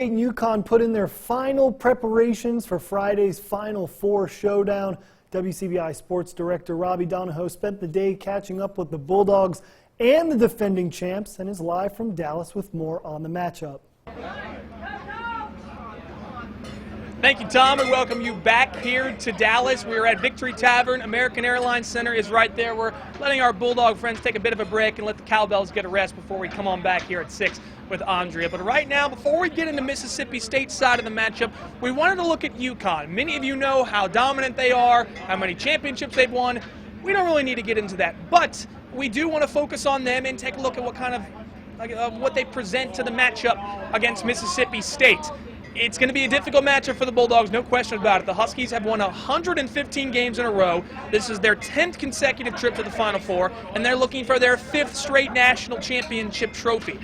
And Uconn put in their final preparations for Friday's Final Four showdown. WCBI Sports Director Robby spent the day catching up with the Bulldogs and the defending champs and is live from Dallas with more on the matchup. Thank you, Tom, and welcome you back here to Dallas. We are at Victory Tavern. American Airlines Center is right there. We're letting our Bulldog friends take a bit of a break and let the cowbells get a rest before we come on back here at 6 with Andrea. But right now, before we get into Mississippi State's side of the matchup, we wanted to look at Uconn. Many of you know how dominant they are, how many championships they've won. We don't really need to get into that, but we do want to focus on them and take a look at what kind of what they present to the matchup against Mississippi State. It's going to be a difficult matchup for the Bulldogs, no question about it. The Huskies have won 115 games in a row. This is their 10th consecutive trip to the Final Four, and they're looking for their 5th straight national championship trophy.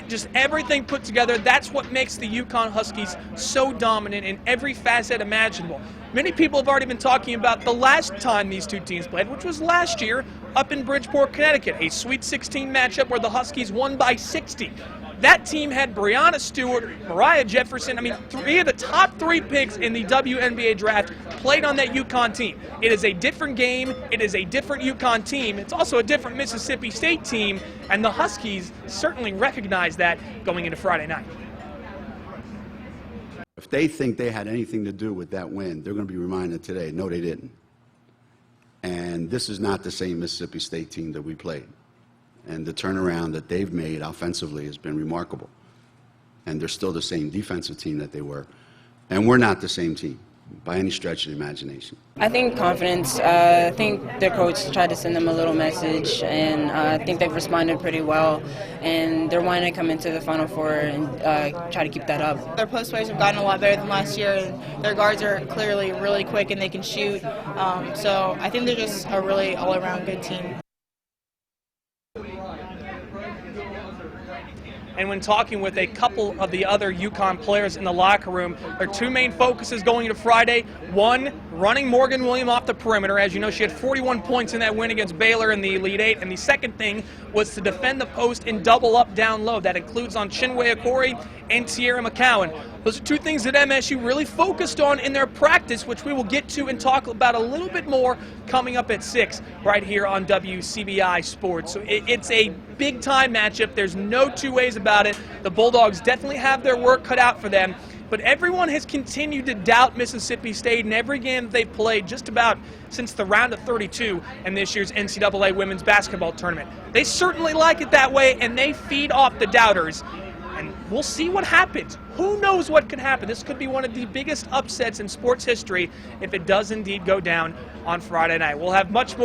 Just everything put together, that's what makes the Uconn Huskies so dominant in every facet imaginable. Many people have already been talking about the last time these two teams played, which was last year up in Bridgeport, Connecticut, a Sweet 16 matchup where the Huskies won by 60. That team had Breanna Stewart, Mariah Jefferson. I mean, 3 of the top 3 picks in the WNBA draft played on that Uconn team. It is a different game. It is a different Uconn team. It's also a different Mississippi State team, and the Huskies certainly recognize that going into Friday night. If they think they had anything to do with that win, they're going to be reminded today, no, they didn't. And this is not the same Mississippi State team that we played. And the turnaround that they've made offensively has been remarkable. And they're still the same defensive team that they were. And we're not the same team by any stretch of the imagination. I think confidence. I think their coach tried to send them a little message, and I think they've responded pretty well. And they're wanting to come into the Final Four and try to keep that up. Their post players have gotten a lot better than last year, and their guards are clearly really quick and they can shoot. So I think they're just a really all-around good team. And when talking with a couple of the other Uconn players in the locker room, their 2 main focuses going into Friday. 1, running Morgan Williams off the perimeter. As you know, she had 41 points in that win against Baylor in the Elite 8. And the second thing was to defend the post and double up down low. That includes on Chinwe Okorie and Tierra McCowan. Those are 2 things that MSU really focused on in their practice, which we will get to and talk about a little bit more coming up at 6 right here on WCBI Sports. So it's a big-time matchup. There's no 2 ways about it. The Bulldogs definitely have their work cut out for them, but everyone has continued to doubt Mississippi State in every game that they've played just about since the round of 32 in this year's NCAA women's basketball tournament. They certainly like it that way, and they feed off the doubters. And we'll see what happens. Who knows what could happen? This could be one of the biggest upsets in sports history if it does indeed go down on Friday night. We'll have much more.